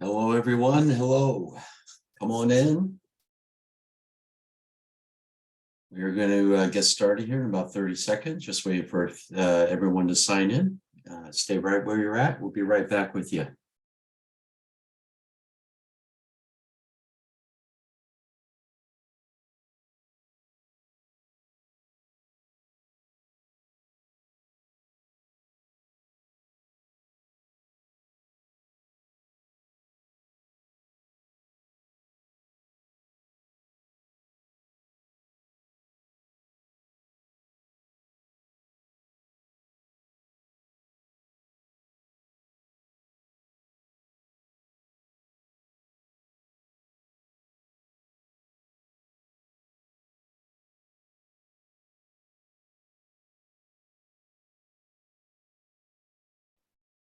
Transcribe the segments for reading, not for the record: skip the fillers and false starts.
Hello, everyone. Hello. Come on in. We're going to get started here in about 30 seconds. Just waiting for everyone to sign in. Stay right where you're at. We'll be right back with you.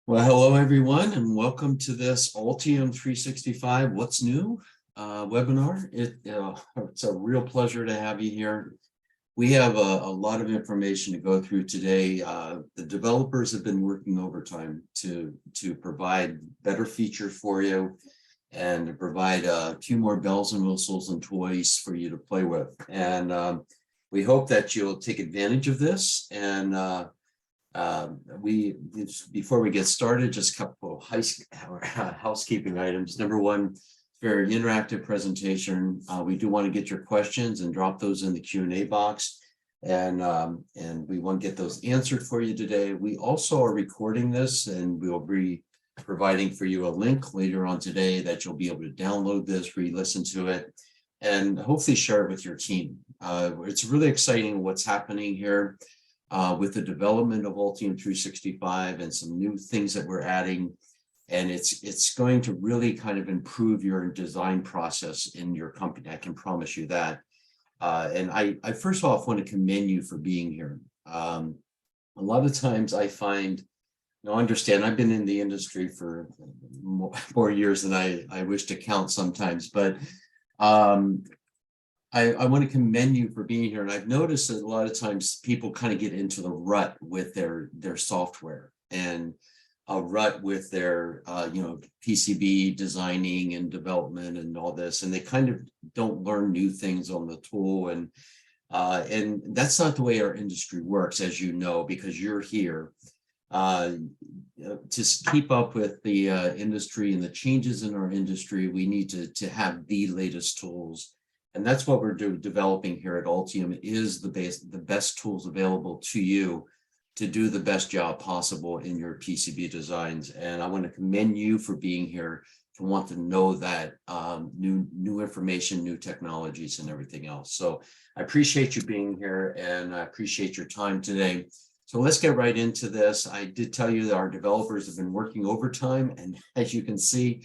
Well, hello, everyone, and welcome to this Altium 365 What's New webinar. It's a real pleasure to have you here. We have a lot of information to go through today. The developers have been working overtime to provide better features for you and to provide a few more bells and whistles and toys for you to play with. And we hope that you'll take advantage of this. And before we get started, just a couple of housekeeping items. Number one, very interactive presentation. We do want to get your questions and drop those in the Q&A box. And we want to get those answered for you today. We also are recording this, and we'll be providing for you a link later on today that you'll be able to download this, re-listen to it, and hopefully share it with your team. It's really exciting what's happening here with the development of Altium 365 and some new things that we're adding. And it's going to really kind of improve your design process in your company. I can promise you that. And I first off want to commend you for being here. A lot of times I find, understand I've been in the industry for more years than I wish to count sometimes, but I want to commend you for being here. And I've noticed that a lot of times people kind of get into the rut with their software and a rut with their PCB designing and development and all this, and they kind of don't learn new things on the tool, and that's not the way our industry works, as you know, because you're here to keep up with the industry and the changes in our industry. We need to have the latest tools, and that's what we're developing here at Altium, is the best tools available to you to do the best job possible in your PCB designs. And I want to commend you for being here, to want to know that new information, new technologies, and everything else. So I appreciate you being here, and I appreciate your time today. So let's get right into this. I did tell you that our developers have been working overtime, and as you can see,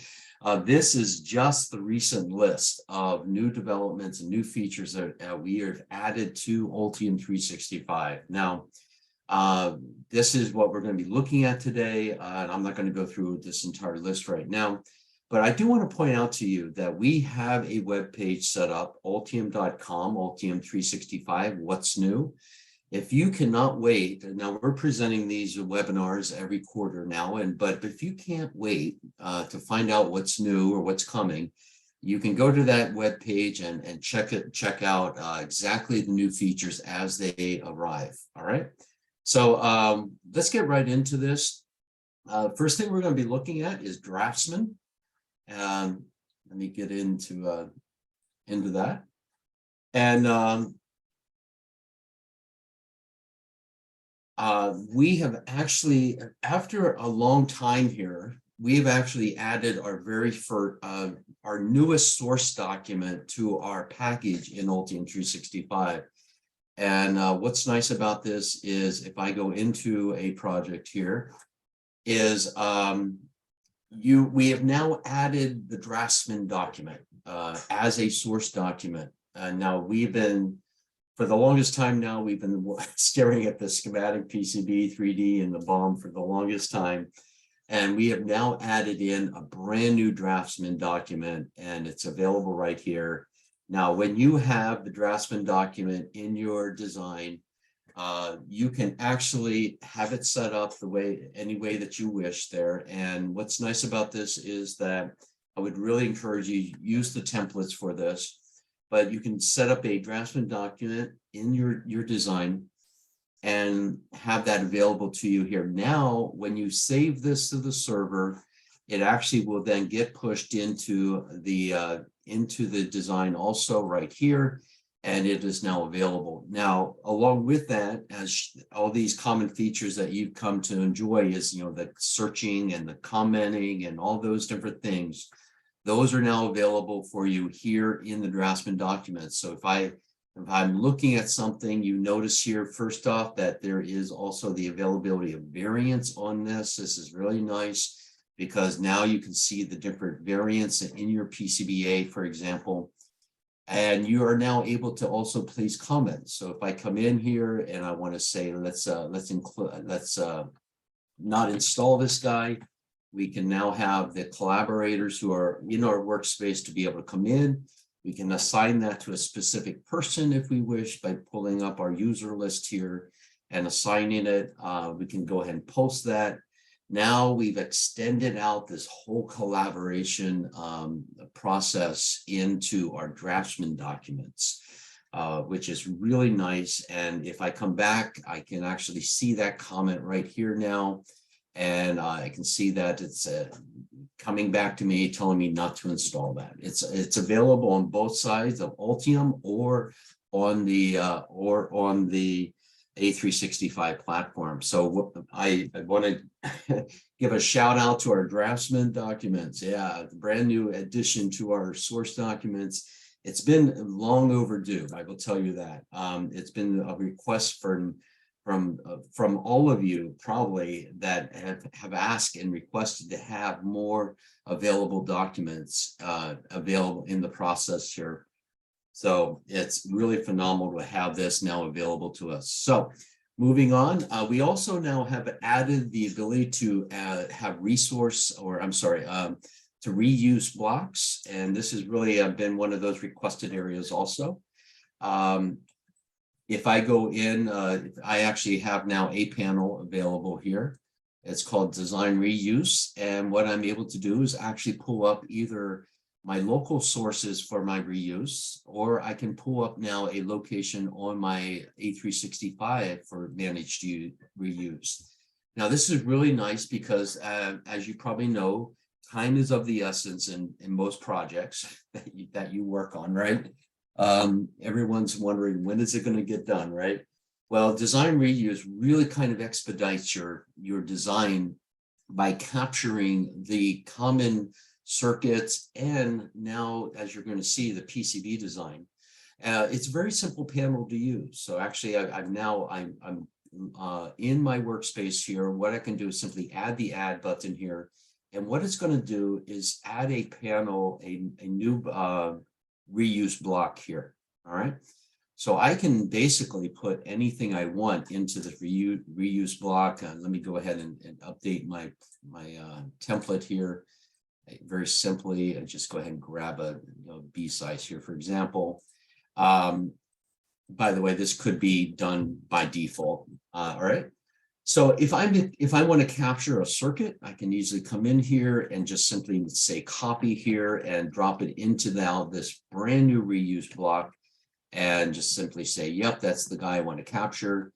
this is just the recent list of new developments and new features that we have added to Altium 365. Now, this is what we're going to be looking at today. And I'm not going to go through this entire list right now, but I do want to point out to you that we have a web page set up, altium.com, Altium 365, what's new. If you cannot wait, now we're presenting these webinars every quarter now, but if you can't wait to find out what's new or what's coming, you can go to that web page and check out exactly the new features as they arrive. All right. So let's get right into this. First thing we're going to be looking at is Draftsman. Let me get into that. And we have actually, after a long time here, we've actually added our our newest source document to our package in Altium 365. And what's nice about this is, if I go into a project here, is we have now added the Draftsman document as a source document. Now for the longest time now, we've been staring at the schematic PCB 3D and the BOM for the longest time. And we have now added in a brand new Draftsman document, and it's available right here. Now, when you have the Draftsman document in your design, you can actually have it set up any way that you wish there. And what's nice about this is that I would really encourage you to use the templates for this, but you can set up a draftsman document in your design and have that available to you here. Now, when you save this to the server, it actually will then get pushed into the design also right here, and it is now available. Now, along with that, as all these common features that you've come to enjoy is, the searching and the commenting and all those different things, those are now available for you here in the draftsman documents. So if I'm looking at something, you notice here, first off, that there is also the availability of variants on this. This is really nice because now you can see the different variants in your PCBA, for example, and you are now able to also place comments. So if I come in here and I want to say, let's not install this guy, we can now have the collaborators who are in our workspace to be able to come in. We can assign that to a specific person if we wish by pulling up our user list here and assigning it. We can go ahead and post that. Now we've extended out this whole collaboration process into our draftsman documents, which is really nice. And if I come back, I can actually see that comment right here now. And I can see that it's coming back to me, telling me not to install that. It's available on both sides of Altium or on the A365 platform. So I want to give a shout out to our draftsman documents. Yeah, the brand new addition to our source documents. It's been long overdue, I will tell you that. It's been a request from all of you probably that have asked and requested to have more available documents available in the process here. So it's really phenomenal to have this now available to us. So moving on, we also now have added the ability to have to reuse blocks. And this has really been one of those requested areas also. If I go in, I actually have now a panel available here. It's called Design Reuse. And what I'm able to do is actually pull up either my local sources for my reuse, or I can pull up now a location on my A365 for managed reuse. Now, this is really nice because as you probably know, time is of the essence in most projects that you work on, right? Everyone's wondering, when is it going to get done, right? Well, design reuse really kind of expedites your design by capturing the common circuits and now, as you're going to see, the PCB design. It's a very simple panel to use. So actually, I'm in my workspace here. What I can do is simply add the add button here. And what it's going to do is add a panel, a new reuse block here. All right. So I can basically put anything I want into the reuse block. Let me go ahead and update my template here. Very simply, I just go ahead and grab a B size here, for example. By the way, this could be done by default. All right. So if I want to capture a circuit, I can easily come in here and just simply say copy here and drop it into now this brand new reuse block and just simply say, yep, that's the guy I want to capture.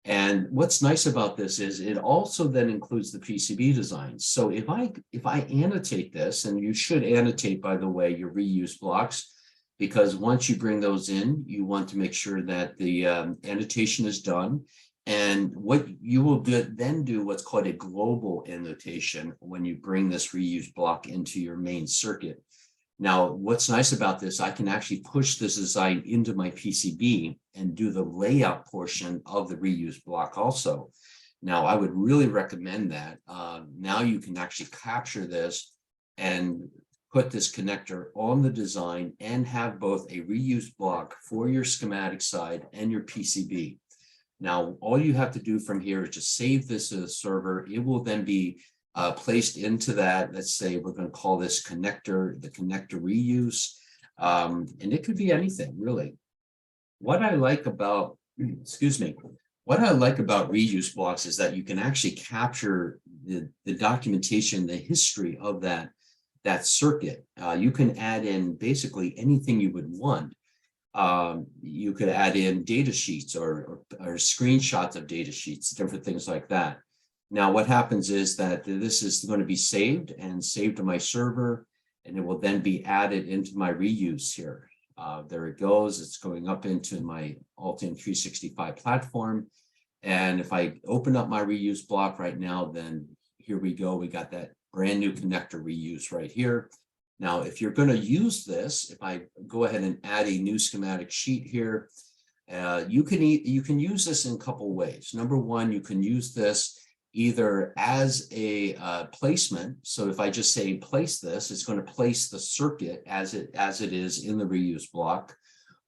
And what's nice about this is it also then includes the PCB design. So if I annotate this, and you should annotate, by the way, your reuse blocks, because once you bring those in, you want to make sure that the annotation is done. And what you will then do what's called a global annotation when you bring this reuse block into your main circuit. Now, what's nice about this, I can actually push this design into my PCB and do the layout portion of the reuse block also. Now, I would really recommend that. Now you can actually capture this and put this connector on the design and have both a reuse block for your schematic side and your PCB. Now, all you have to do from here is just save this to the server. It will then be placed into that. Let's say we're going to call this connector, the connector reuse. And it could be anything, really. What I like about, what I like about reuse blocks is that you can actually capture the documentation, the history of that that circuit. You can add in basically anything you would want. You could add in data sheets or screenshots of data sheets, different things like that. Now, what happens is that this is going to be saved to my server, and it will then be added into my reuse here. There it goes. It's going up into my Altium 365 platform. And if I open up my reuse block right now, then here we go. We got that brand new connector reuse right here. Now, if you're going to use this, if I go ahead and add a new schematic sheet here, you can use this in a couple of ways. Number one, you can use this either as a placement. So if I just say place this, it's going to place the circuit as it is in the reuse block,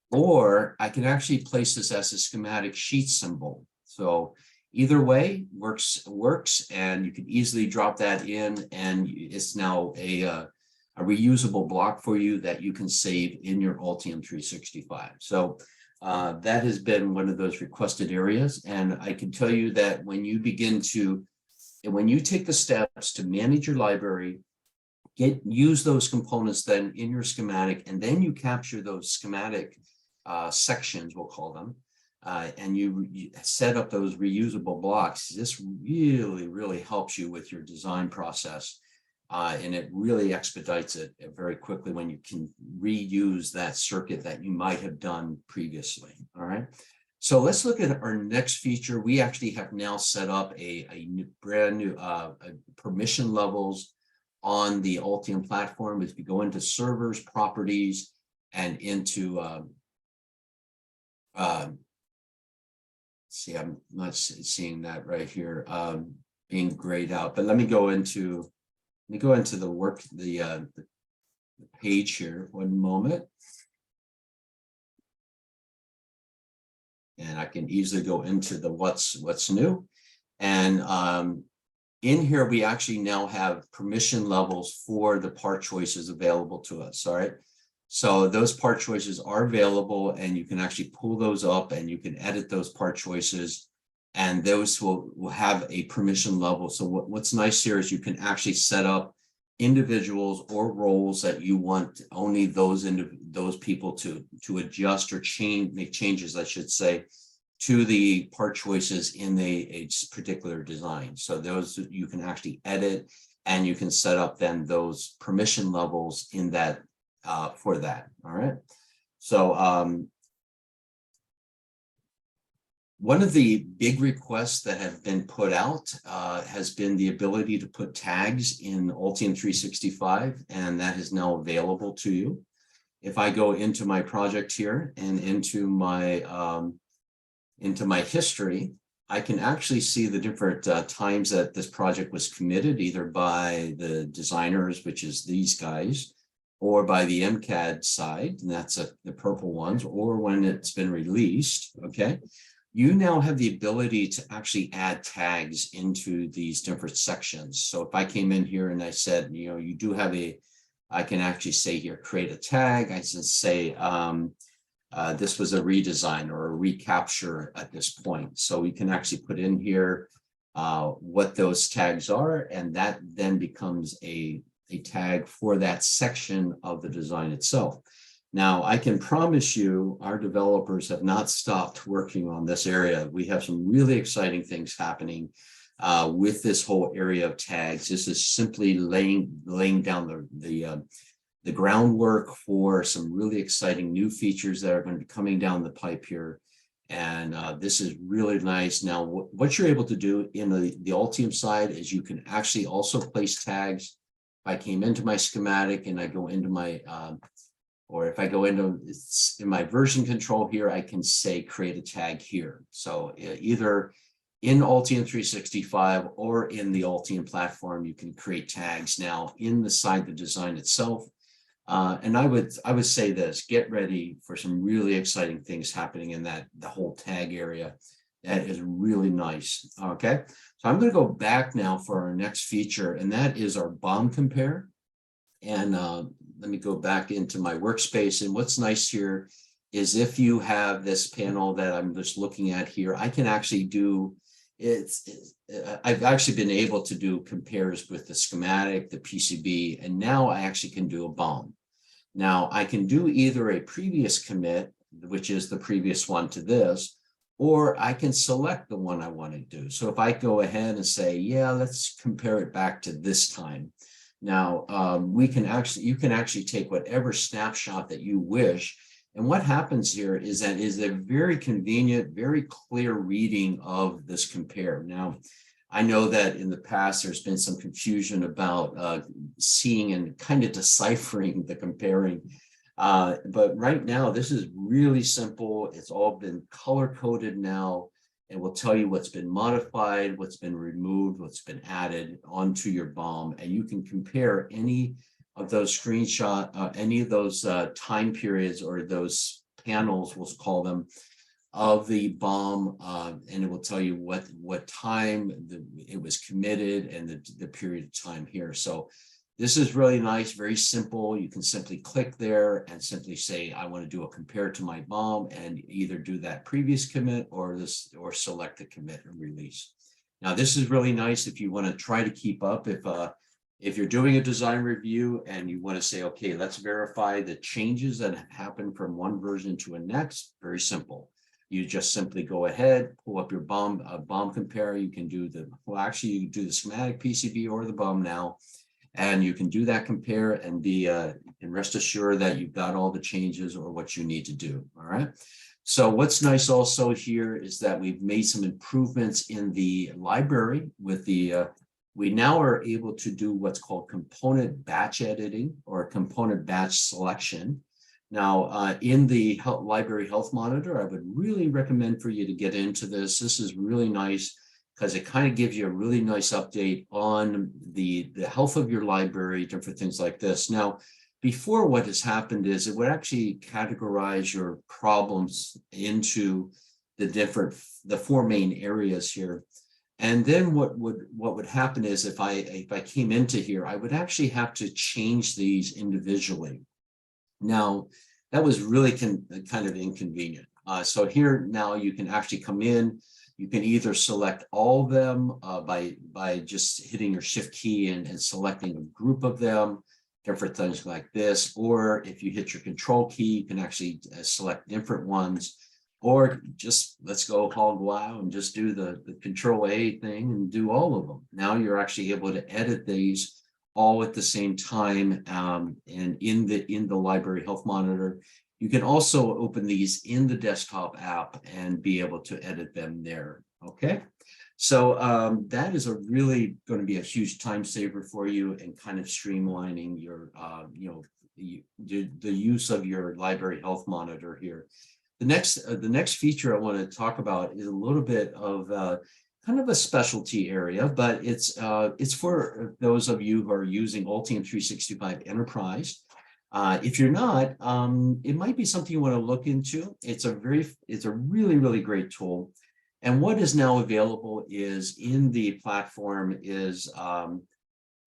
or I can actually place this as a schematic sheet symbol. So either way works, and you can easily drop that in, and it's now a reusable block for you that you can save in your Altium 365. So that has been one of those requested areas. And I can tell you that when you take the steps to manage your library, use those components then in your schematic, and then you capture those schematic sections, we'll call them, and you set up those reusable blocks. This really helps you with your design process. And it really expedites it very quickly when you can reuse that circuit that you might have done previously. All right. So let's look at our next feature. We actually have now set up a brand new permission levels on the Altium platform. If you go into servers, properties, and into see, I'm not seeing that right here being grayed out, but let me go into the page here. One moment. And I can easily go into the what's new. And in here, we actually now have permission levels for the part choices available to us. All right. So those part choices are available, and you can actually pull those up and you can edit those part choices, and those will have a permission level. So what's nice here is you can actually set up individuals or roles that you want only those people to adjust or make changes, I should say, to the part choices in a particular design. So those you can actually edit, and you can set up then those permission levels in that for that. All right. So one of the big requests that have been put out has been the ability to put tags in Altium 365, and that is now available to you. If I go into my project here and into my history, I can actually see the different times that this project was committed, either by the designers, which is these guys, or by the MCAD side, and that's the purple ones, or when it's been released. Okay. You now have the ability to actually add tags into these different sections. So if I came in here and I said, you do have I can actually say here, create a tag. I can say, this was a redesign or a recapture at this point. So we can actually put in here what those tags are, and that then becomes a tag for that section of the design itself. Now, I can promise you our developers have not stopped working on this area. We have some really exciting things happening with this whole area of tags. This is simply laying down the groundwork for some really exciting new features that are going to be coming down the pipe here. And this is really nice. Now, what you're able to do in the Altium side is you can actually also place tags. If I came into my schematic and I go into my or if I go into in my version control here, I can say create a tag here. So either in Altium 365 or in the Altium platform, you can create tags now inside the design itself. And I would say this: get ready for some really exciting things happening in the whole tag area. That is really nice. Okay, so I'm going to go back now for our next feature, and that is our BOM Compare. And let me go back into my workspace. And what's nice here is if you have this panel that I'm just looking at here, I can actually do I've actually been able to do compares with the schematic, the PCB, and now I actually can do a BOM. Now I can do either a previous commit, which is the previous one to this, or I can select the one I want to do. So if I go ahead and say, yeah, let's compare it back to this time. Now you can actually take whatever snapshot that you wish. And what happens here is that is a very convenient, very clear reading of this compare. Now, I know that in the past, there's been some confusion about seeing and kind of deciphering the comparing. But right now, this is really simple. It's all been color coded now, and will tell you what's been modified, what's been removed, what's been added onto your BOM. And you can compare any of those any of those time periods or those panels, we'll call them, of the BOM, and it will tell you what time it was committed and the period of time here. So this is really nice, very simple. You can simply click there and simply say, I want to do a compare to my BOM, and either do that previous commit or select the commit and release. Now, this is really nice if you want to try to keep up. If you're doing a design review and you want to say, okay, let's verify the changes that have happened from one version to a next, very simple. You just simply go ahead, pull up your BOM compare. You can do you can do the schematic PCB or the BOM now, and you can do that compare and and rest assured that you've got all the changes or what you need to do. All right. So what's nice also here is that we've made some improvements in the library with we now are able to do what's called component batch editing or component batch selection. Now, in the library health monitor, I would really recommend for you to get into this. This is really nice because it kind of gives you a really nice update on the health of your library, different things like this. Now, before, what has happened is it would actually categorize your problems into the four main areas here. And then what would happen is if I came into here, I would actually have to change these individually. Now, that was really kind of inconvenient. So here now you can actually come in. You can either select all of them by just hitting your shift key and selecting a group of them, different things like this. Or if you hit your control key, you can actually select different ones. Or just let's go hog wild and just do the control A thing and do all of them. Now you're actually able to edit these all at the same time. And in the library health monitor, you can also open these in the desktop app and be able to edit them there. Okay. So that is really going to be a huge time saver for you and kind of streamlining your, the use of your library health monitor here. The next feature I want to talk about is a little bit of kind of a specialty area, but it's for those of you who are using Altium 365 Enterprise. If you're not, it might be something you want to look into. It's a really, really great tool. And what is now available is in the platform is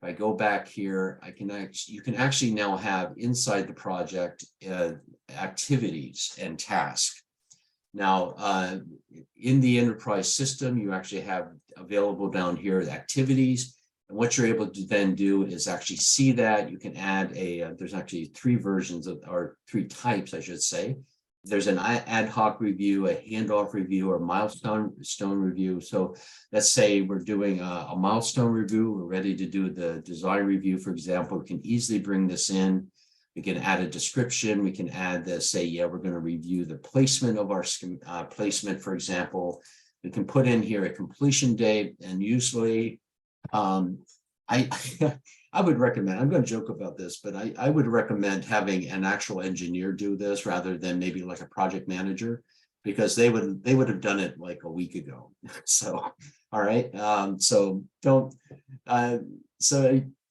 if I go back here, you can actually now have inside the project activities and tasks. Now, in the enterprise system, you actually have available down here the activities. And what you're able to then do is actually see that you can add there's actually three versions or three types, I should say. There's an ad hoc review, a handoff review, or milestone review. So let's say we're doing a milestone review. We're ready to do the design review, for example. We can easily bring this in. We can add a description. We can add say, yeah, we're going to review the placement of our placement, for example. We can put in here a completion date, and usually I would recommend, I'm going to joke about this, but I would recommend having an actual engineer do this rather than maybe like a project manager, because they would have done it like a week ago. So, all right. So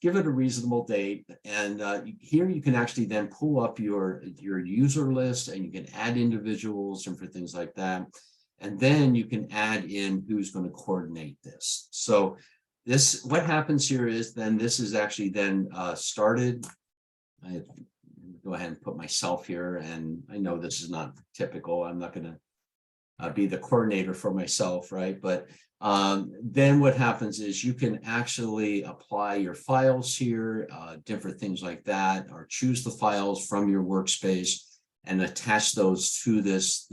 give it a reasonable date. And here you can actually then pull up your user list, and you can add individuals and for things like that. And then you can add in who's going to coordinate this. So what happens here is then this is actually then started. I go ahead and put myself here, and I know this is not typical. I'm not going to be the coordinator for myself, right? But then what happens is you can actually apply your files here, different things like that, or choose the files from your workspace and attach those to this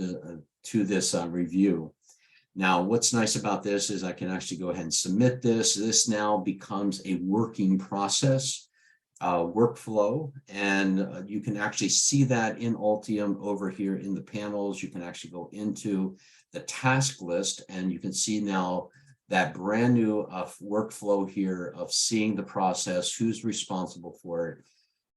review. Now, what's nice about this is I can actually go ahead and submit this. This now becomes a working process, workflow, and you can actually see that in Altium over here in the panels. You can actually go into the task list and you can see now that brand new workflow here of seeing the process, who's responsible for it.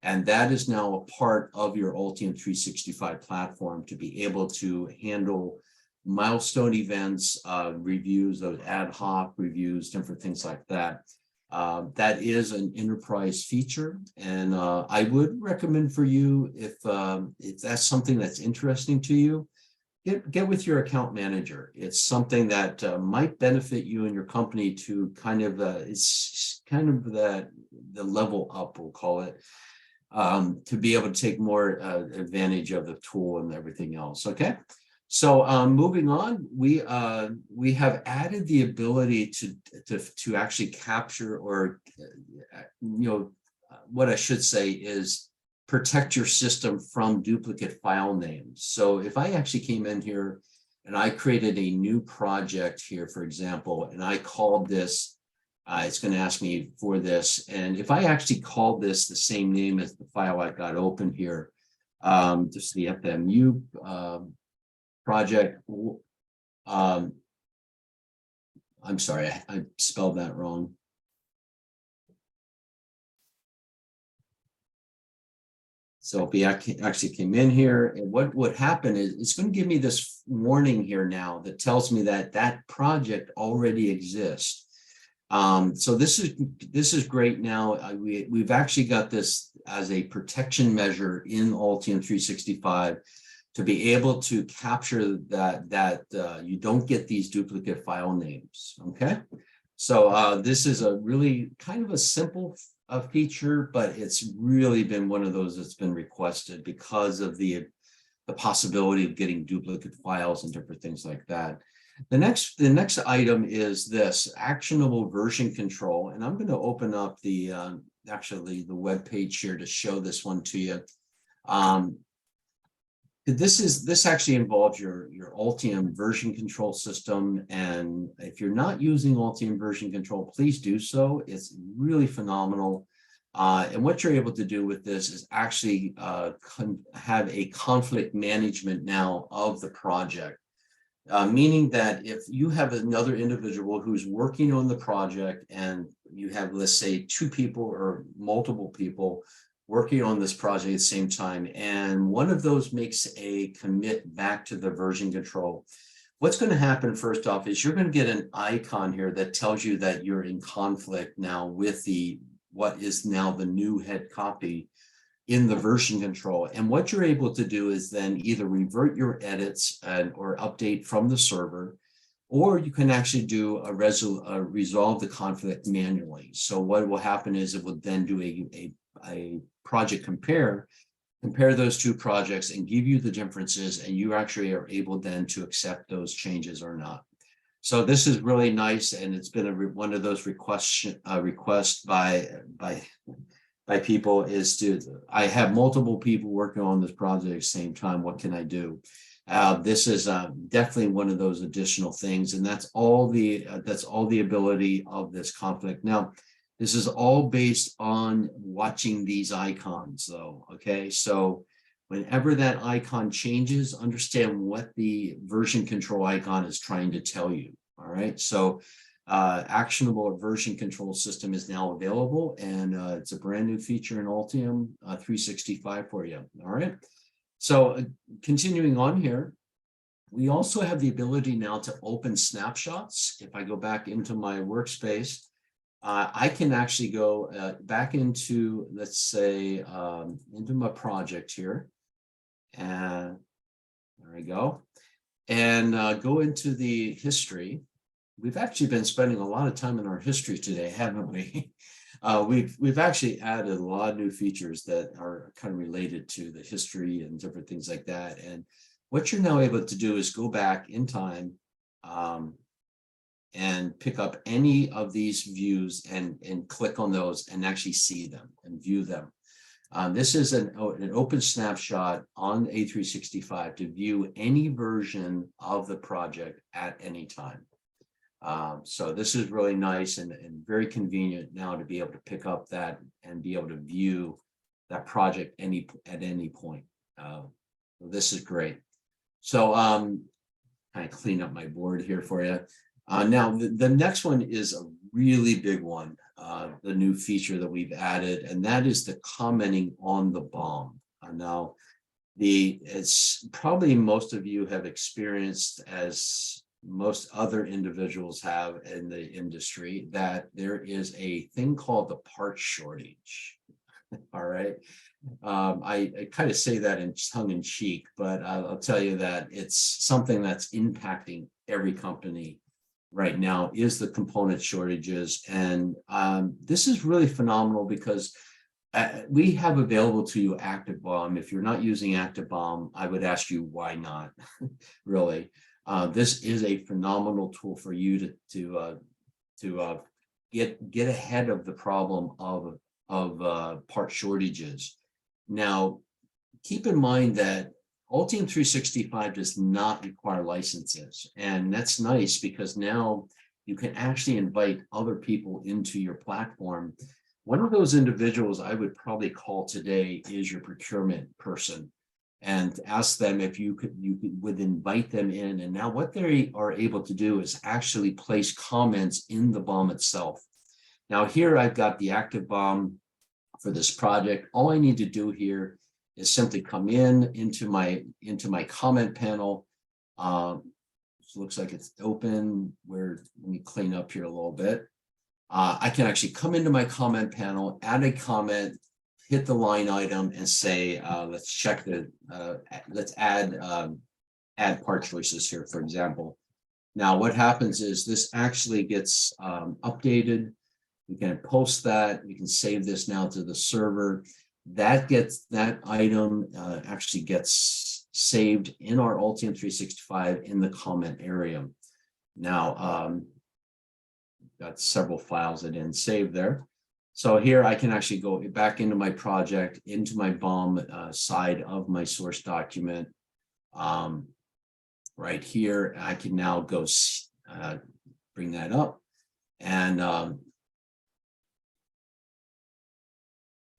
And that is now a part of your Altium 365 platform to be able to handle milestone events, reviews, those ad hoc reviews, different things like that. That is an enterprise feature, and I would recommend for you, if that's something that's interesting to you, get with your account manager. It's something that might benefit you and your company to kind of it's kind of the level up, we'll call it, to be able to take more advantage of the tool and everything else. Okay. So moving on, we have added the ability to actually capture, or what I should say is protect your system from duplicate file names. So if I actually came in here and I created a new project here, for example, and I called this, it's going to ask me for this, and if I actually called this the same name as the file I got open here, just the FMU project. I'm sorry, I spelled that wrong. So if we actually came in here, and what would happen is it's going to give me this warning here now that tells me that that project already exists. So this is great now. We've actually got this as a protection measure in Altium 365. To be able to capture that you don't get these duplicate file names. Okay, so this is a really kind of a simple feature, but it's really been one of those that's been requested because of the possibility of getting duplicate files and different things like that. The next item is this actionable version control, and I'm going to open up the actually the web page here to show this one to you. This actually involves your Altium version control system, and if you're not using Altium version control, please do so. It's really phenomenal. And what you're able to do with this is actually have a conflict management now of the project, meaning that if you have another individual who's working on the project and you have, let's say, 2 people or multiple people working on this project at the same time, and one of those makes a commit back to the version control, what's going to happen first off is you're going to get an icon here that tells you that you're in conflict now with what is now the new head copy in the version control. And what you're able to do is then either revert your edits or update from the server, or you can actually do resolve the conflict manually. So what will happen is it will then do a project compare those 2 projects and give you the differences, and you actually are able then to accept those changes or not. So this is really nice, and it's been one of those requests by people is to, I have multiple people working on this project at the same time, what can I do? This is definitely one of those additional things, and that's all the ability of this conflict. Now, this is all based on watching these icons, though. Okay, so whenever that icon changes, understand what the version control icon is trying to tell you. All right, so actionable version control system is now available, and it's a brand new feature in Altium 365 for you. All right, so continuing on here, we also have the ability now to open snapshots. If I go back into my workspace, I can actually go back into, let's say, into my project here, and there we go, and go into the history. We've actually been spending a lot of time in our history today, haven't we? We've actually added a lot of new features that are kind of related to the history and different things like that. And what you're now able to do is go back in time and pick up any of these views and click on those and actually see them and view them. This is an open snapshot on A365 to view any version of the project at any time. So this is really nice and very convenient now to be able to pick up that and be able to view that project at any point. This is great. So kind of clean up my board here for you. Now the next one is a really big one, the new feature that we've added, and that is the commenting on the BOM. Now, it's probably most of you have experienced, as most other individuals have in the industry, that there is a thing called the part shortage. All right. I kind of say that in tongue in cheek, but I'll tell you that it's something that's impacting every company right now is the component shortages. And this is really phenomenal because we have available to you Active BOM. If you're not using Active BOM, I would ask you why not, really. This is a phenomenal tool for you to get ahead of the problem of part shortages. Now, keep in mind that Altium 365 does not require licenses, and that's nice because now you can actually invite other people into your platform. One of those individuals I would probably call today is your procurement person, and ask them if you would invite them in. And now what they are able to do is actually place comments in the BOM itself. Now here I've got the Active BOM for this project. All I need to do here is simply come into my comment panel. Looks like it's open. Let me clean up here a little bit. I can actually come into my comment panel, add a comment, hit the line item, and say, let's check let's add part choices here, for example. Now, what happens is this actually gets updated. We can post that. We can save this now to the server. That item actually gets saved in our Altium 365 in the comment area. Now, got several files that didn't save there. So here I can actually go back into my project, into my BOM side of my source document. Right here, I can now go bring that up, and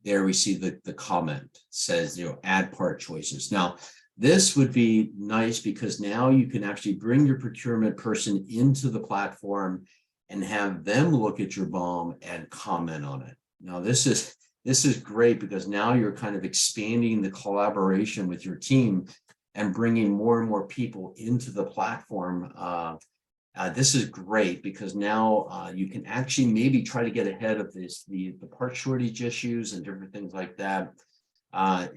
there we see the comment says, add part choices. Now, this would be nice because now you can actually bring your procurement person into the platform and have them look at your BOM and comment on it. Now, this is great because now you're kind of expanding the collaboration with your team and bringing more and more people into the platform. This is great because now you can actually maybe try to get ahead of the part shortage issues and different things like that. I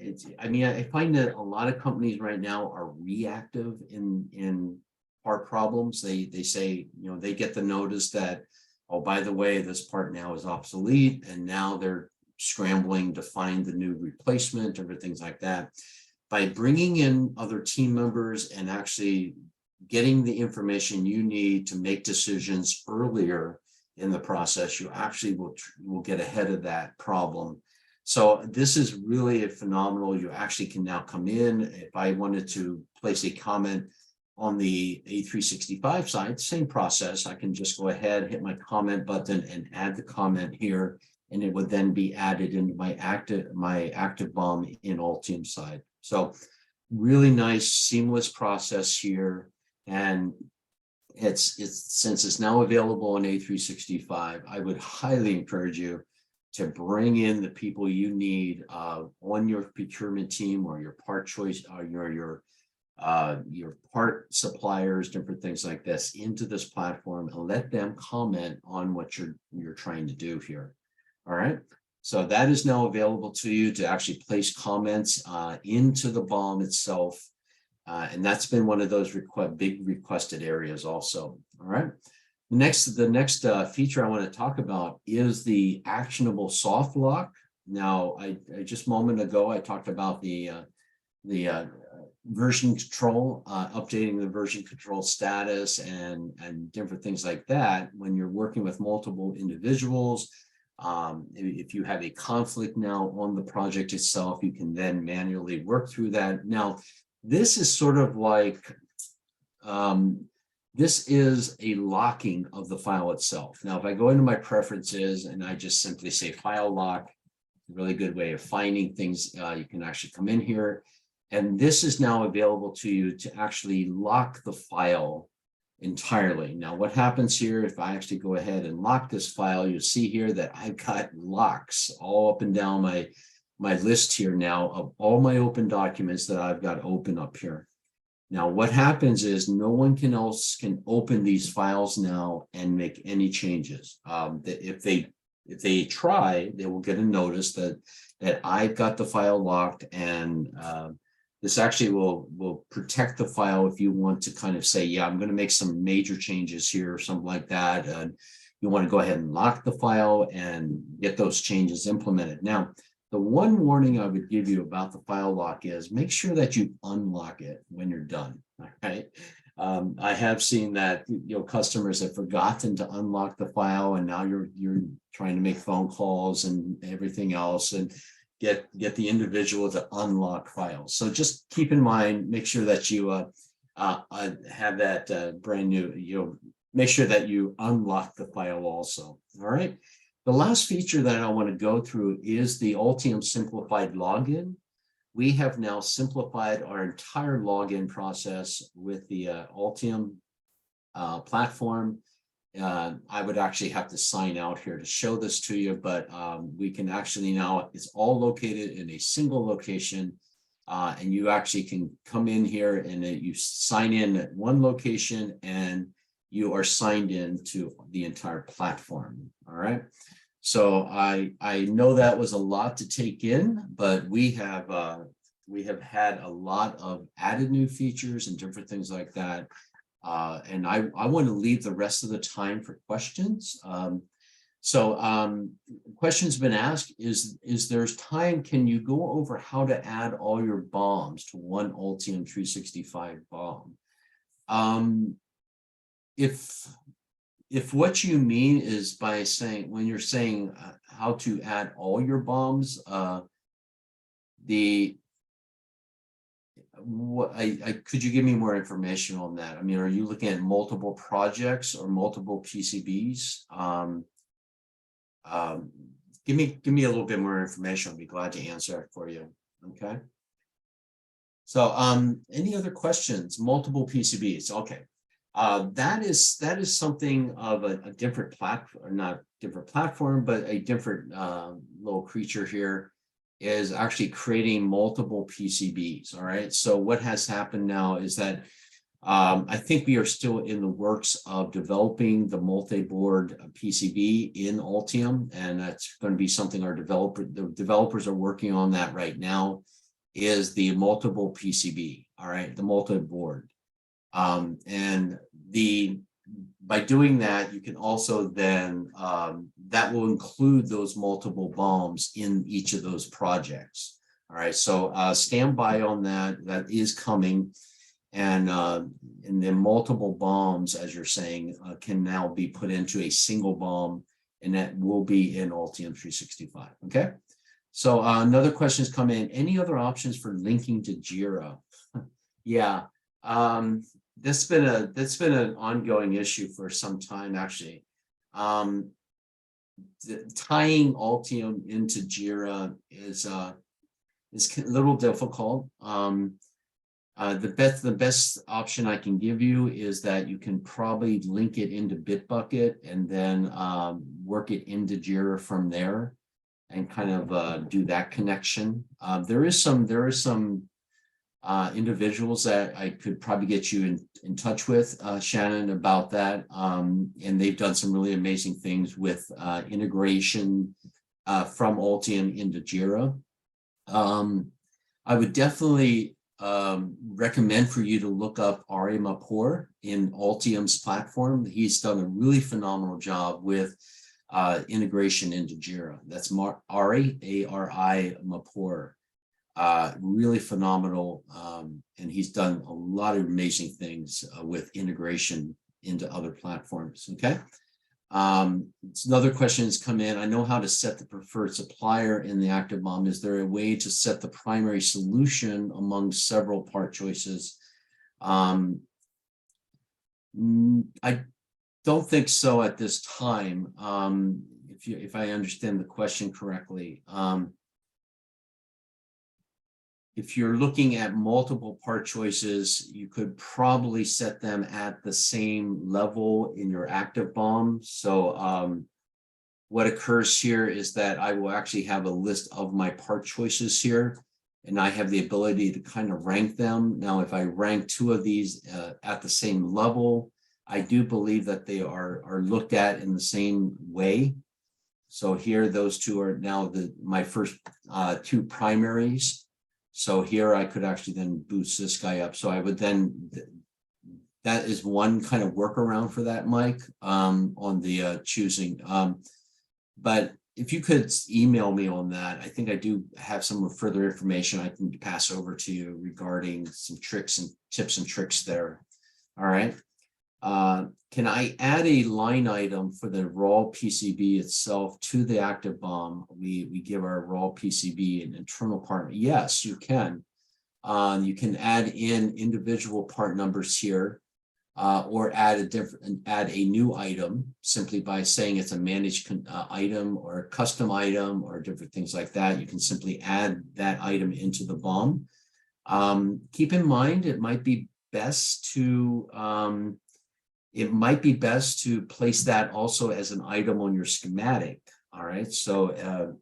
find that a lot of companies right now are reactive in part problems. They say, they get the notice that, oh, by the way, this part now is obsolete, and now they're scrambling to find the new replacement, different things like that. By bringing in other team members and actually getting the information you need to make decisions earlier in the process, you actually will get ahead of that problem. So this is really phenomenal. You actually can now come in. If I wanted to place a comment on the A365 side, same process. I can just go ahead, hit my comment button, and add the comment here, and it would then be added into my active BOM in Altium side. So really nice, seamless process here. And since it's now available on A365, I would highly encourage you to bring in the people you need on your procurement team, or your part choice, or your part suppliers, different things like this, into this platform, and let them comment on what you're trying to do here. All right. So that is now available to you to actually place comments into the BOM itself. And that's been one of those big requested areas also. All right. The next feature I want to talk about is the actionable soft lock. Now, I just a moment ago, I talked about the version control, updating the version control status and different things like that. When you're working with multiple individuals, if you have a conflict now on the project itself, you can then manually work through that. Now, this is sort of like, this is a locking of the file itself. Now, if I go into my preferences and I just simply say file lock, a really good way of finding things, you can actually come in here. And this is now available to you to actually lock the file entirely. Now, what happens here, if I actually go ahead and lock this file, you'll see here that I've got locks all up and down my list here now of all my open documents that I've got open up here. Now, what happens is no one else can open these files now and make any changes. If they try, they will get a notice that I've got the file locked, and this actually will protect the file if you want to kind of say, yeah, I'm going to make some major changes here or something like that. And you want to go ahead and lock the file and get those changes implemented. Now, the one warning I would give you about the file lock is make sure that you unlock it when you're done. All right. I have seen that customers have forgotten to unlock the file, and now you're trying to make phone calls and everything else and get the individual to unlock files. So just keep in mind, make sure that you have that brand new, make sure that you unlock the file also. All right. The last feature that I want to go through is the Altium simplified login. We have now simplified our entire login process with the Altium platform. I would actually have to sign out here to show this to you, but we can actually now, it's all located in a single location, and you actually can come in here and you sign in at one location and you are signed in to the entire platform. All right. So I know that was a lot to take in, but we have had a lot of added new features and different things like that. And I want to leave the rest of the time for questions. Questions been asked, is there's time, can you go over how to add all your BOMs to one Altium 365 BOM? If what you mean is by saying, when you're saying how to add all your BOMs, could you give me more information on that? I mean, are you looking at multiple projects or multiple PCBs? Give me a little bit more information. I'll be glad to answer it for you. Okay. So, any other questions? Multiple PCBs. Okay. That is something of a different platform, not different platform, but a different little creature here is actually creating multiple PCBs. All right. So what has happened now is that I think we are still in the works of developing the multi-board PCB in Altium, and that's going to be something the developers are working on that right now, is the multiple PCB. All right. The multi-board. And by doing that, you can also then, that will include those multiple BOMs in each of those projects. All right, so stand by on that. That is coming. And then multiple BOMs, as you're saying, can now be put into a single BOM, and that will be in Altium 365. Okay, so another question has come in. Any other options for linking to Jira? Yeah. That's been an ongoing issue for some time, actually. Tying Altium into Jira is a little difficult. The best option I can give you is that you can probably link it into Bitbucket and then work it into Jira from there, and kind of do that connection. There is some individuals that I could probably get you in touch with, Shannon, about that. And they've done some really amazing things with integration from Altium into Jira. I would definitely recommend for you to look up Ari Mapur in Altium's platform. He's done a really phenomenal job with integration into Jira. That's Ari, A-R-I Mapur. Really phenomenal. And he's done a lot of amazing things with integration into other platforms. Okay. Another question has come in. I know how to set the preferred supplier in the active BOM. Is there a way to set the primary solution among several part choices? I don't think so at this time. If I understand the question correctly, if you're looking at multiple part choices, you could probably set them at the same level in your active BOM. So what occurs here is that I will actually have a list of my part choices here, and I have the ability to kind of rank them. Now, if I rank two of these at the same level, I do believe that they are looked at in the same way. So here, those two are now my first two primaries. So here I could actually then boost this guy up. So I would then, that is one kind of workaround for that, Mike, on the choosing. But if you could email me on that, I think I do have some further information I can pass over to you regarding some tricks and tips and tricks there. All right. Can I add a line item for the raw PCB itself to the active BOM? We give our raw PCB an internal part. Yes, you can. You can add in individual part numbers here, or add a new item simply by saying it's a managed item or a custom item or different things like that. You can simply add that item into the BOM. Keep in mind, it might be best to place that also as an item on your schematic. All right. So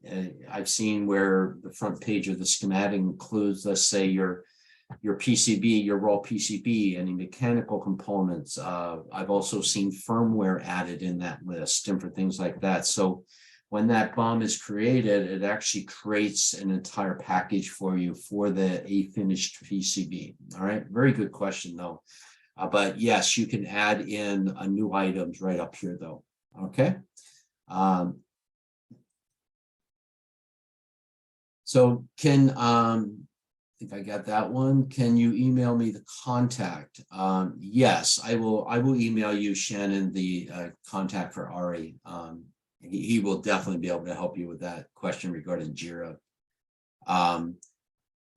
I've seen where the front page of the schematic includes, let's say, your PCB, your raw PCB, any mechanical components. I've also seen firmware added in that list, different things like that. So when that BOM is created, it actually creates an entire package for you for a finished PCB. All right. Very good question, though. But yes, you can add in new items right up here, though. Okay. So I think I got that one. Can you email me the contact? Yes, I will email you, Shannon, the contact for Ari. He will definitely be able to help you with that question regarding JIRA.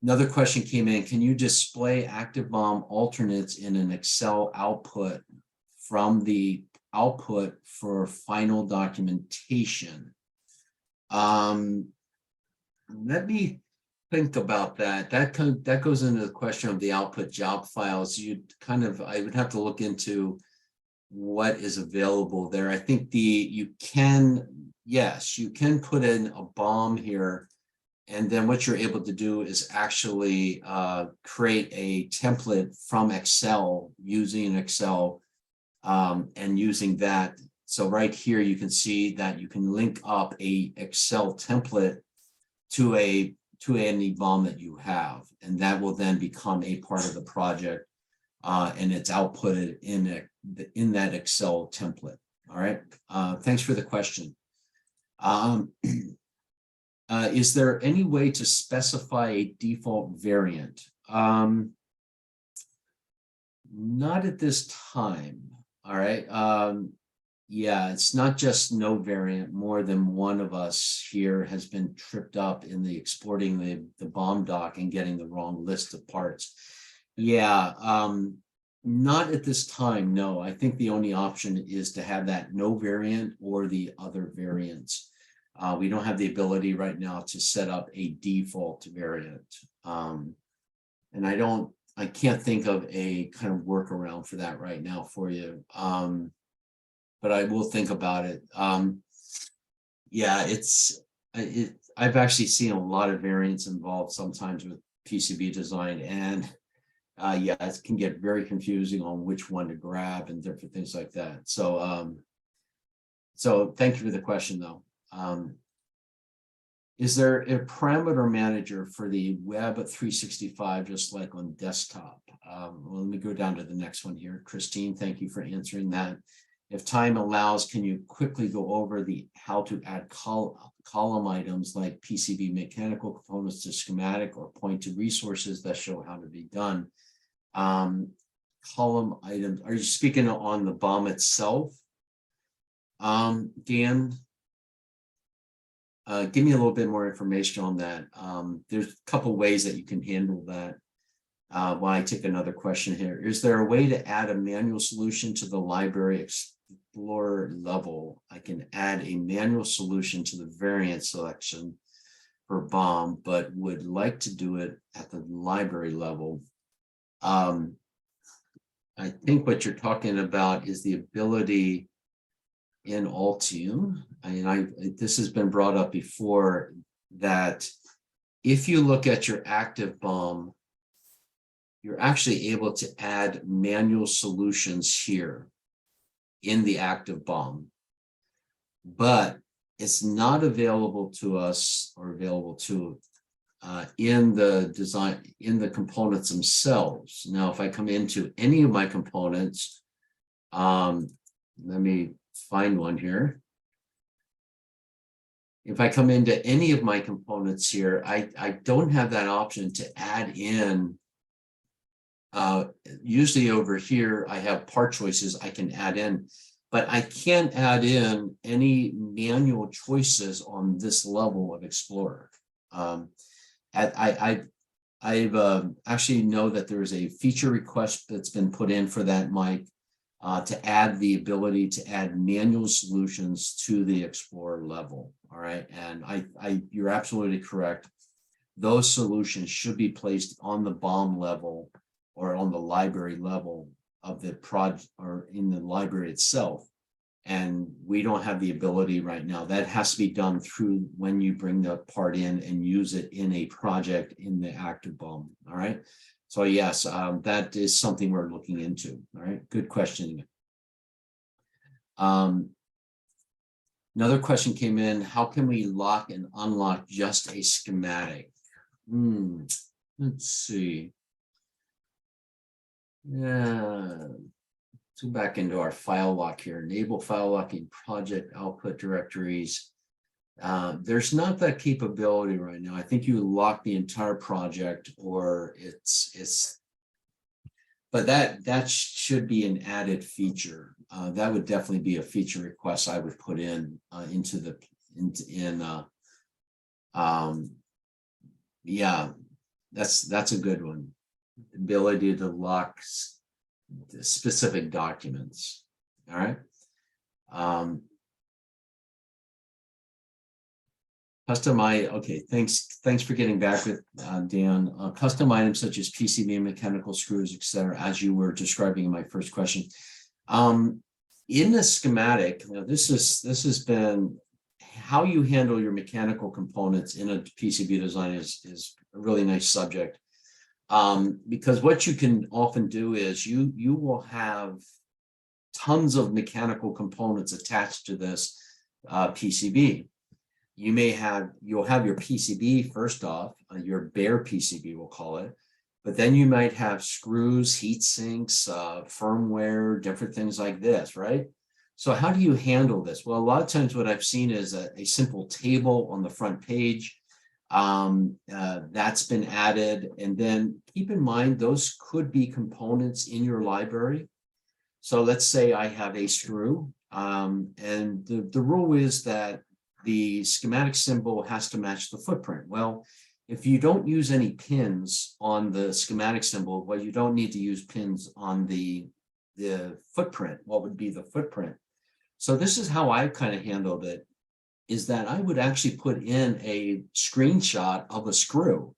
Another question came in. Can you display active BOM alternates in an Excel output from the output for final documentation? Let me think about that. That goes into the question of the output job files. I would have to look into what is available there. I think you can put in a BOM here. And then what you're able to do is actually create a template from Excel using Excel and using that. So right here, you can see that you can link up a Excel template to any BOM that you have, and that will then become a part of the project, and it's outputted in that Excel template. All right. Thanks for the question. Is there any way to specify a default variant? Not at this time. All right. Yeah, it's not just no variant. More than one of us here has been tripped up in the exporting the BOM doc and getting the wrong list of parts. Yeah, not at this time. No, I think the only option is to have that no variant or the other variants. We don't have the ability right now to set up a default variant. And I can't think of a kind of workaround for that right now for you. But I will think about it. Yeah, I've actually seen a lot of variants involved sometimes with PCB design, and yeah, it can get very confusing on which one to grab and different things like that. So, so thank you for the question, though. Is there a parameter manager for the web 365, just like on desktop? Well, let me go down to the next one here. Christine, thank you for answering that. If time allows, can you quickly go over how to add column items like PCB mechanical components to schematic, or point to resources that show how to be done. Column items, are you speaking on the BOM itself? Dan, give me a little bit more information on that. There's a couple ways that you can handle that. While I take another question here, is there a way to add a manual solution to the library explorer level? I can add a manual solution to the variant selection for BOM, but would like to do it at the library level. I think what you're talking about is the ability in Altium, this has been brought up before, that if you look at your active BOM, you're actually able to add manual solutions here in the active BOM, but it's not available to us, or available to in the design, in the components themselves. Now, if I come into any of my components, let me find one here. If I come into any of my components here, I don't have that option to add in. Usually over here, I have part choices I can add in, but I can't add in any manual choices on this level of Explorer. I've actually know that there is a feature request that's been put in for that, Mike, to add the ability to add manual solutions to the Explorer level. All right, and you're absolutely correct. Those solutions should be placed on the BOM level or on the library level of the project, or in the library itself. And we don't have the ability right now. That has to be done through when you bring the part in and use it in a project in the active BOM. All right. So yes, that is something we're looking into. All right. Good question. Another question came in. How can we lock and unlock just a schematic? Let's see. Yeah. Let's go back into our file lock here. Enable file locking project output directories. There's not that capability right now. I think you lock the entire project, or but that should be an added feature. That would definitely be a feature request I would put in yeah, that's a good one. Ability to lock specific documents. All right. Okay, thanks for getting back with Dan. Custom items such as PCB and mechanical screws, etc., as you were describing in my first question. In the schematic, this has been how you handle your mechanical components in a PCB design is a really nice subject. Because what you can often do is you will have tons of mechanical components attached to this PCB. You'll have your PCB first off, your bare PCB, we'll call it, but then you might have screws, heat sinks, firmware, different things like this, right? So how do you handle this? Well, a lot of times what I've seen is a simple table on the front page. That's been added, and then keep in mind those could be components in your library. So let's say I have a screw, and the rule is that the schematic symbol has to match the footprint. Well, if you don't use any pins on the schematic symbol, well, you don't need to use pins on the footprint. What would be the footprint? So this is how I kind of handled it, is that I would actually put in a screenshot of a screw.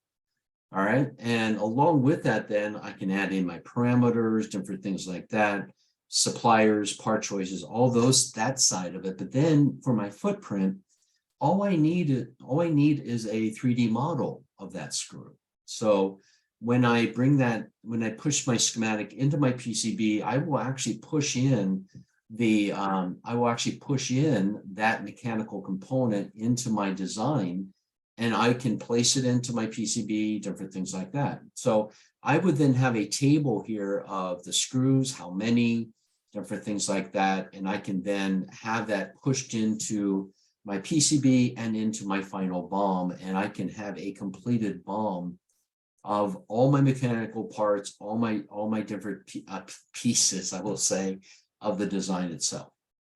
All right. And along with that, then I can add in my parameters, different things like that, suppliers, part choices, all that side of it. But then for my footprint, all I need is a 3D model of that screw. So when I push my schematic into my PCB, I will actually push in that mechanical component into my design, and I can place it into my PCB, different things like that. So I would then have a table here of the screws, how many, different things like that, and I can then have that pushed into my PCB and into my final BOM, and I can have a completed BOM of all my mechanical parts, all my different pieces, I will say, of the design itself.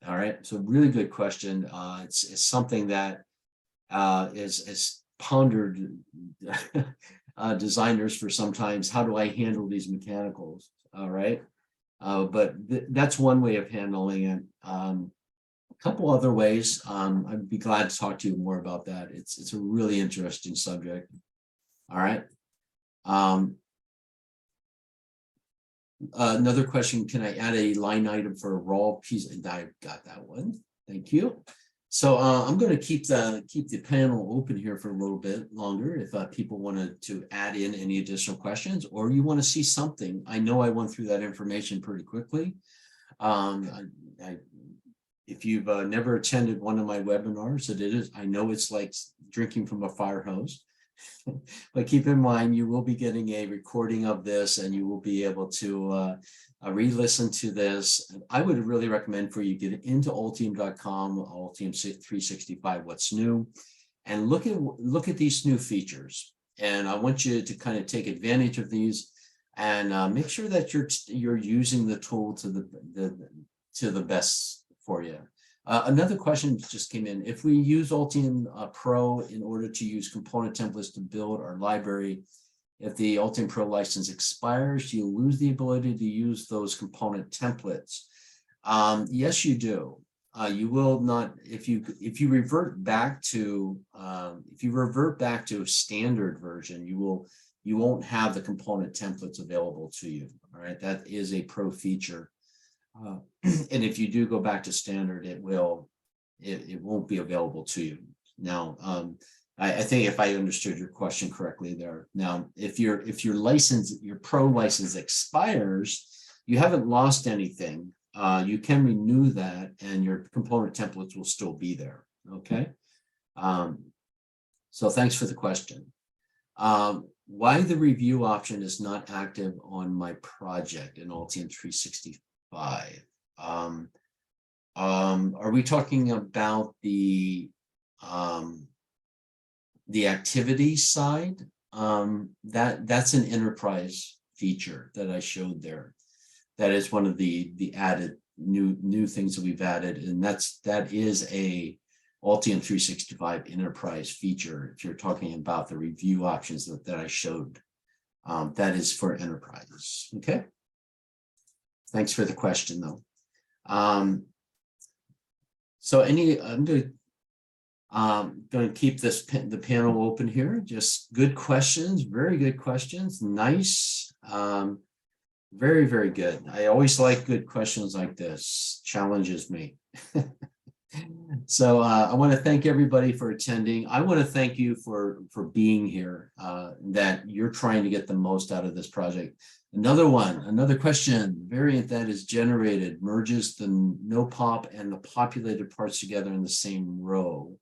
All right, so really good question. It's something that is pondered designers for sometimes. How do I handle these mechanicals? All right, but that's one way of handling it. A couple other ways. I'd be glad to talk to you more about that. It's a really interesting subject. All right. Another question, can I add a line item for a raw piece? And I got that one. Thank you. So I'm going to keep the panel open here for a little bit longer if people wanted to add in any additional questions, or you want to see something. I know I went through that information pretty quickly. If you've never attended one of my webinars, I know it's like drinking from a fire hose. But keep in mind, you will be getting a recording of this, and you will be able to re-listen to this. I would really recommend for you get into Altium.com, Altium 365, what's new, and look at these new features. And I want you to kind of take advantage of these and make sure that you're using the tool to the best for you. Another question just came in. If we use Altium Pro in order to use component templates to build our library, if the Altium Pro license expires, do you lose the ability to use those component templates? Yes, you do. You will not, if you revert back to a standard version, you won't have the component templates available to you. All right, that is a pro feature. And if you do go back to standard, it won't be available to you. Now, I think if I understood your question correctly there. Now, if your pro license expires, you haven't lost anything. You can renew that, and your component templates will still be there. Okay. So thanks for the question. Why the review option is not active on my project in Altium 365? Are we talking about the activity side? That's an enterprise feature that I showed there. That is one of the added new things that we've added, and that is a Altium 365 enterprise feature. If you're talking about the review options that I showed, that is for enterprises. Okay. Thanks for the question, though. So I'm going to keep the panel open here. Just good questions, very good questions. Nice, very, very good. I always like good questions like this. Challenges me. So I want to thank everybody for attending. I want to thank you for being here. That you're trying to get the most out of this project. Another question, variant that is generated merges the no pop and the populated parts together in the same row.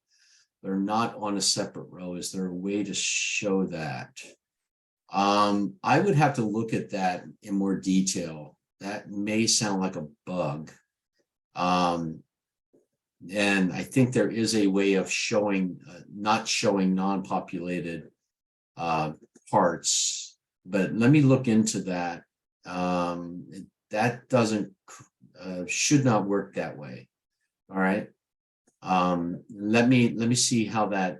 They're not on a separate row. Is there a way to show that? I would have to look at that in more detail. That may sound like a bug. And I think there is a way of showing, not showing non-populated parts. But let me look into that. That should not work that way. All right. Let me see how the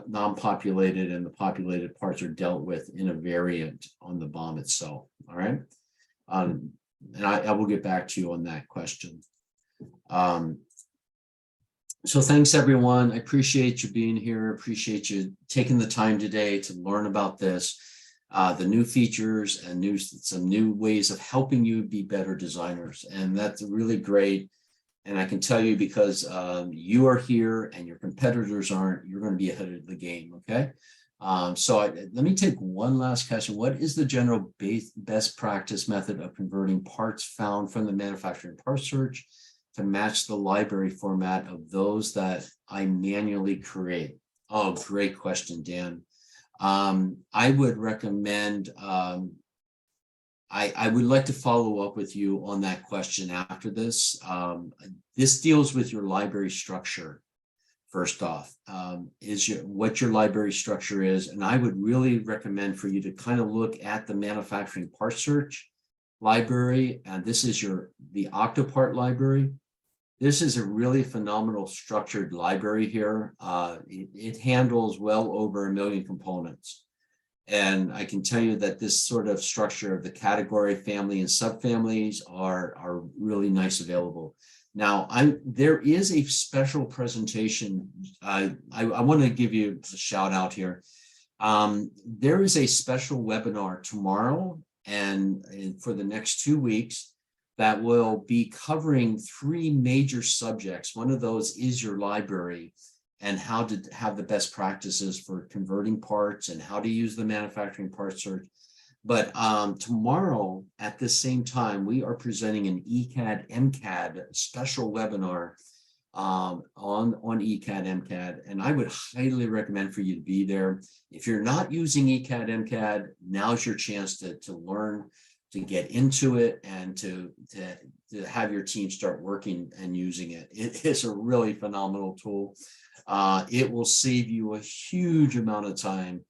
non-populated and the populated parts are dealt with in a variant on the BOM itself. All right. And I will get back to you on that question. So thanks, everyone. I appreciate you being here. Appreciate you taking the time today to learn about this. The new features and some new ways of helping you be better designers. And that's really great. And I can tell you, because you are here and your competitors aren't, you're going to be ahead of the game. Okay. Let me take one last question. What is the general best practice method of converting parts found from the manufacturing part search to match the library format of those that I manually create? Oh, great question, Dan. I would recommend, I would like to follow up with you on that question after this. This deals with your library structure. first off, is what your library structure is. And I would really recommend for you to kind of look at the manufacturing part search library. And this is the Octopart library. This is a really phenomenal structured library here. It handles well over 1 million components. And I can tell you that this sort of structure of the category, family, and subfamilies are really nice available. Now, there is a special presentation. I want to give you a shout out here. There is a special webinar tomorrow and for the next 2 weeks that will be covering 3 major subjects. One of those is your library and how to have the best practices for converting parts and how to use the manufacturing part search. But tomorrow at the same time, we are presenting an ECAD MCAD special webinar on ECAD MCAD, and I would highly recommend for you to be there. If you're not using ECAD MCAD, now's your chance to learn, to get into it, and to have your team start working and using it. It is a really phenomenal tool. It will save you a huge amount of time.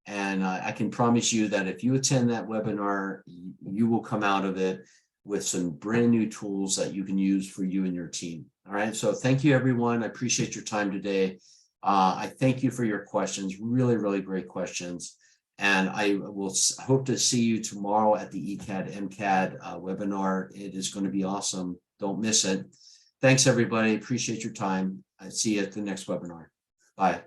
And I can promise you that if you attend that webinar, you will come out of it with some brand new tools that you can use for you and your team. All right. So thank you, everyone. I appreciate your time today. I thank you for your questions. Really, really great questions. And I will hope to see you tomorrow at the ECAD MCAD webinar. It is going to be awesome. Don't miss it. Thanks, everybody. Appreciate your time. I see you at the next webinar. Bye.